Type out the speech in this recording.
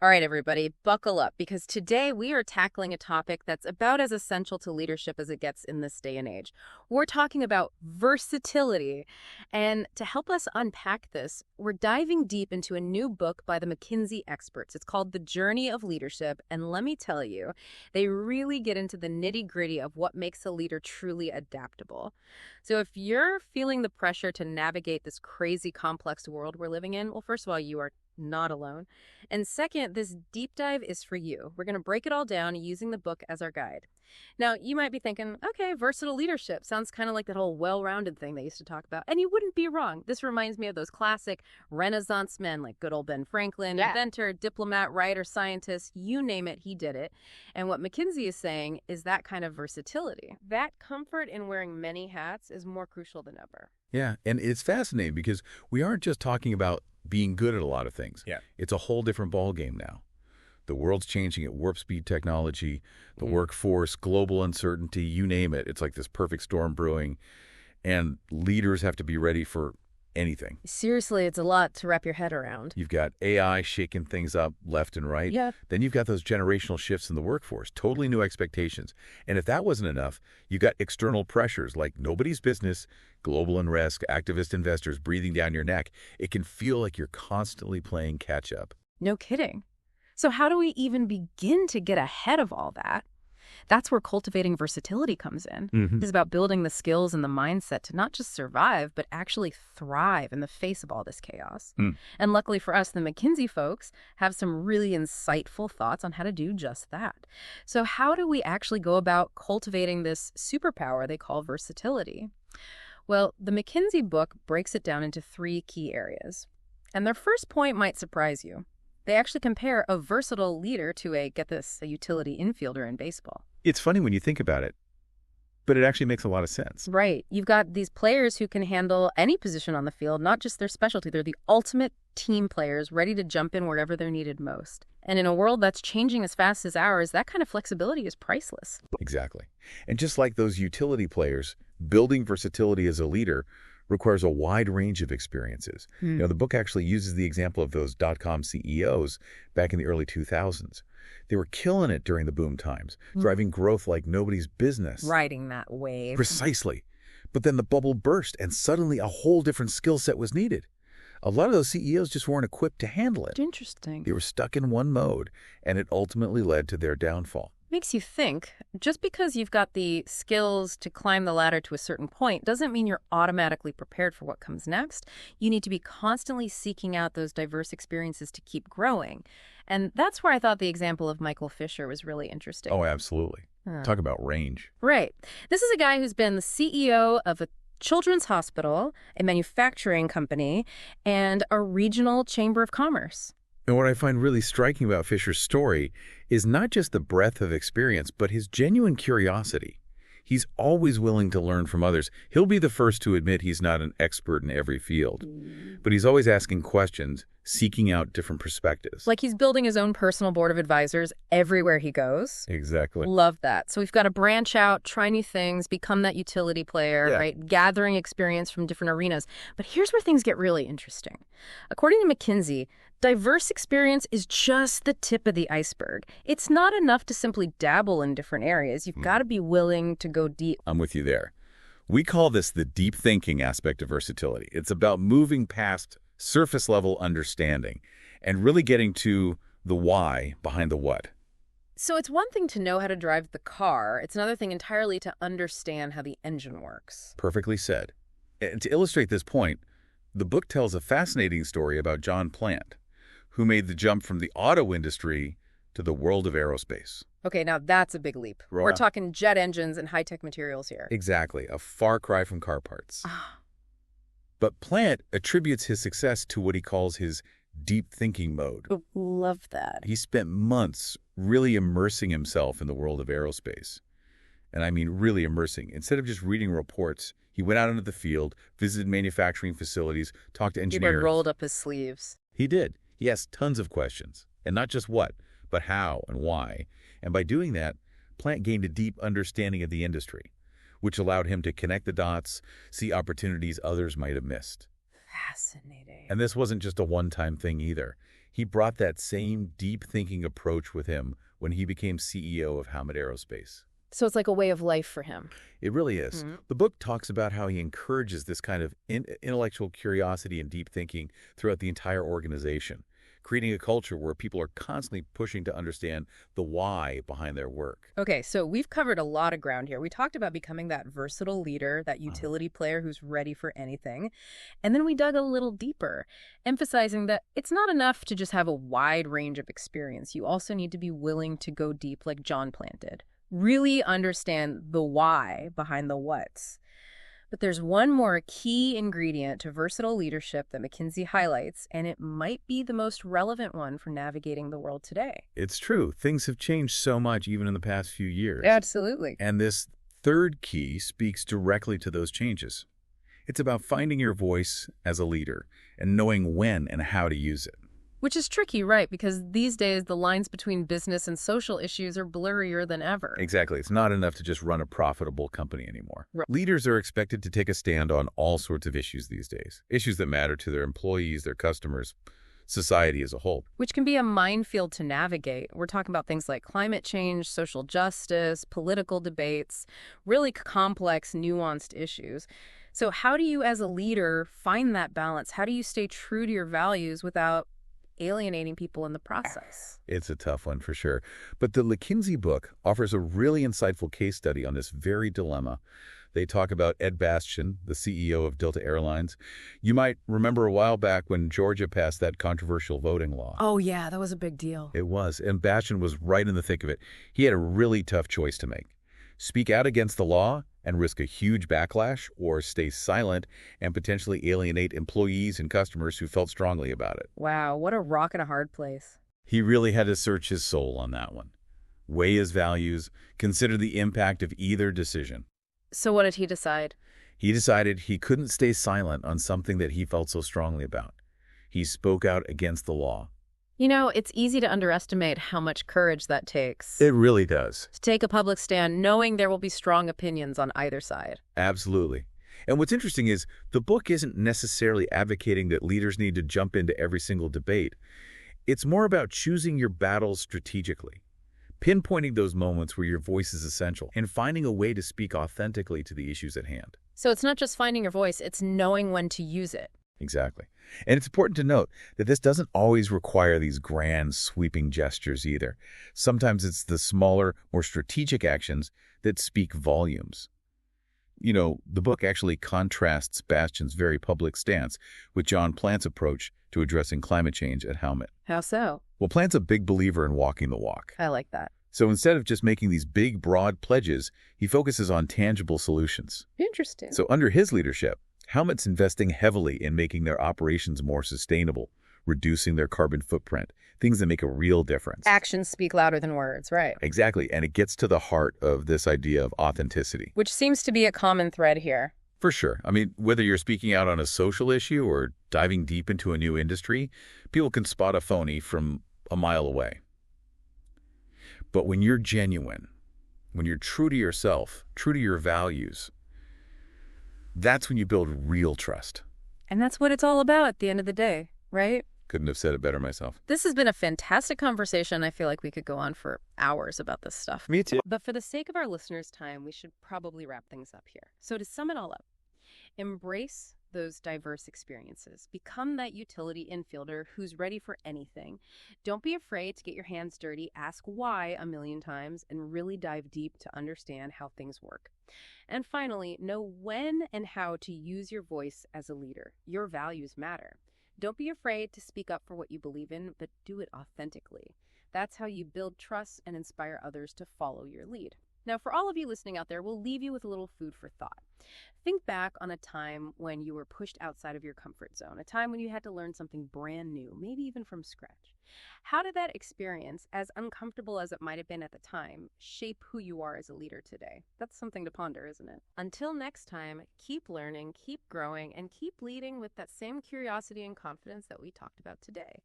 All right, everybody, buckle up because today we are tackling a topic that's about as essential to leadership as it gets in this day and age. We're talking about versatility. And to help us unpack this, we're diving deep into a new book by the Mckinsey experts. It's called The Journey of Leadership. And let me tell you, they really get into the nitty-gritty of what makes a leader truly adaptable. So if you're feeling the pressure to navigate this crazy complex world we're living in, well, first of all, you are not alone. And second, this deep dive is for you. We're going to break it all down using the book as our guide. Now, you might be thinking, okay, versatile leadership sounds kind of like that whole well-rounded thing they used to talk about. And you wouldn't be wrong. This reminds me of those classic Renaissance men like good old Ben Franklin, inventor, diplomat, writer, scientist, you name it, he did it. And what Mckinsey is saying is that kind of versatility, that comfort in wearing many hats is more crucial than ever. Yeah, and it's fascinating because we aren't just talking about being good at a lot of things. Yeah. It's a whole different ballgame now. The world's changing at warp speed technology, the workforce, global uncertainty, you name it. It's like this perfect storm brewing, and leaders have to be ready for anything. Seriously, it's a lot to wrap your head around. You've got AI shaking things up left and right. Yeah. Then you've got those generational shifts in the workforce, totally new expectations. And if that wasn't enough, you got external pressures like nobody's business, global unrest, activist investors breathing down your neck. It can feel like you're constantly playing catch up. No kidding. So how do we even begin to get ahead of all that? That's where cultivating versatility comes in. It's about building the skills and the mindset to not just survive, but actually thrive in the face of all this chaos. And luckily for us, the Mckinsey folks have some really insightful thoughts on how to do just that. So how do we actually go about cultivating this superpower they call versatility? Well, the Mckinsey book breaks it down into 3 key areas. And their first point might surprise you. They actually compare a versatile leader to a utility infielder in baseball. It's funny when you think about it, but it actually makes a lot of sense. Right. You've got these players who can handle any position on the field, not just their specialty. They're the ultimate team players, ready to jump in wherever they're needed most. And in a world that's changing as fast as ours, that kind of flexibility is priceless. Exactly. And just like those utility players, building versatility as a leader requires a wide range of experiences. The book actually uses the example of those .com CEOs back in the early 2000s. They were killing it during the boom times, driving growth like nobody's business. Riding that wave. Precisely. But then the bubble burst, and suddenly a whole different skill set was needed. A lot of those CEOs just weren't equipped to handle it. Interesting. They were stuck in one mode, and it ultimately led to their downfall. Makes you think, just because you've got the skills to climb the ladder to a certain point doesn't mean you're automatically prepared for what comes next. You need to be constantly seeking out those diverse experiences to keep growing. And that's where I thought the example of Michael Fisher was really interesting. Oh, absolutely. Talk about range. Right. This is a guy who's been the CEO of a children's hospital, a manufacturing company, and a regional chamber of commerce. And what I find really striking about Fisher's story is not just the breadth of experience, but his genuine curiosity. He's always willing to learn from others. He'll be the first to admit he's not an expert in every field, but he's always asking questions, seeking out different perspectives. Like he's building his own personal board of advisors everywhere he goes. Exactly. Love that. So we've got to branch out, try new things, become that utility player, right? Gathering experience from different arenas. But here's where things get really interesting. According to McKinsey, diverse experience is just the tip of the iceberg. It's not enough to simply dabble in different areas. You've got to be willing to go deep. I'm with you there. We call this the deep thinking aspect of versatility. It's about moving past surface level understanding and really getting to the why behind the what. So it's one thing to know how to drive the car. It's another thing entirely to understand how the engine works. Perfectly said. And to illustrate this point, the book tells a fascinating story about John Plant, who made the jump from the auto industry to the world of aerospace. Okay, now that's a big leap. We're talking jet engines and high-tech materials here. Exactly, a far cry from car parts. But Plant attributes his success to what he calls his deep thinking mode. Oh, love that. He spent months really immersing himself in the world of aerospace. And I mean really immersing. Instead of just reading reports, he went out into the field, visited manufacturing facilities, talked to engineers. He rolled up his sleeves. He did. He asked tons of questions. And not just what, but how and why. And by doing that, Plant gained a deep understanding of the industry, which allowed him to connect the dots, see opportunities others might have missed. Fascinating. And this wasn't just a one-time thing either. He brought that same deep thinking approach with him when he became CEO of Howmet Aerospace. So it's like a way of life for him. It really is. The book talks about how he encourages this kind of intellectual curiosity and deep thinking throughout the entire organization, creating a culture where people are constantly pushing to understand the why behind their work. Okay, so we've covered a lot of ground here. We talked about becoming that versatile leader, that utility player who's ready for anything. And then we dug a little deeper, emphasizing that it's not enough to just have a wide range of experience. You also need to be willing to go deep like John planted. Really understand the why behind the what's. But there's one more key ingredient to versatile leadership that Mckinsey highlights, and it might be the most relevant one for navigating the world today. It's true. Things have changed so much even in the past few years. Absolutely. And this third key speaks directly to those changes. It's about finding your voice as a leader and knowing when and how to use it. Which is tricky, right? Because these days the lines between business and social issues are blurrier than ever. Exactly. It's not enough to just run a profitable company anymore. Right. Leaders are expected to take a stand on all sorts of issues these days. Issues that matter to their employees, their customers, society as a whole. Which can be a minefield to navigate. We're talking about things like climate change, social justice, political debates, really complex, nuanced issues. So how do you as a leader find that balance? How do you stay true to your values without alienating people in the process? It's a tough one for sure. But the McKinsey book offers a really insightful case study on this very dilemma. They talk about Ed Bastian, the CEO of Delta Airlines. You might remember a while back when Georgia passed that controversial voting law. Oh, yeah, that was a big deal. It was, and Bastian was right in the thick of it. He had a really tough choice to make. Speak out against the law and risk a huge backlash, or stay silent and potentially alienate employees and customers who felt strongly about it. Wow, what a rock and a hard place. He really had to search his soul on that one. Weigh his values, consider the impact of either decision. So what did he decide? He decided he couldn't stay silent on something that he felt so strongly about. He spoke out against the law. You know, it's easy to underestimate how much courage that takes. It really does. To take a public stand knowing there will be strong opinions on either side. Absolutely. And what's interesting is the book isn't necessarily advocating that leaders need to jump into every single debate. It's more about choosing your battles strategically, pinpointing those moments where your voice is essential, and finding a way to speak authentically to the issues at hand. So it's not just finding your voice, it's knowing when to use it. Exactly. And it's important to note that this doesn't always require these grand, sweeping gestures either. Sometimes it's the smaller, more strategic actions that speak volumes. You know, the book actually contrasts Bastian's very public stance with John Plant's approach to addressing climate change at Howmet. How so? Well, Plant's a big believer in walking the walk. I like that. So instead of just making these big, broad pledges, he focuses on tangible solutions. Interesting. So under his leadership, Howmet's investing heavily in making their operations more sustainable, reducing their carbon footprint, things that make a real difference. Actions speak louder than words, right? Exactly, and it gets to the heart of this idea of authenticity. Which seems to be a common thread here. For sure. I mean, whether you're speaking out on a social issue or diving deep into a new industry, people can spot a phony from a mile away. But when you're genuine, when you're true to yourself, true to your values, that's when you build real trust. And that's what it's all about at the end of the day, right? Couldn't have said it better myself. This has been a fantastic conversation. I feel like we could go on for hours about this stuff. Me too. But for the sake of our listeners' time, we should probably wrap things up here. So to sum it all up, embrace those diverse experiences. Become that utility infielder who's ready for anything. Don't be afraid to get your hands dirty, ask why a million times, and really dive deep to understand how things work. And finally, know when and how to use your voice as a leader. Your values matter. Don't be afraid to speak up for what you believe in, but do it authentically. That's how you build trust and inspire others to follow your lead. Now, for all of you listening out there, we'll leave you with a little food for thought. Think back on a time when you were pushed outside of your comfort zone, a time when you had to learn something brand new, maybe even from scratch. How did that experience, as uncomfortable as it might have been at the time, shape who you are as a leader today? That's something to ponder, isn't it? Until next time, keep learning, keep growing, and keep leading with that same curiosity and confidence that we talked about today.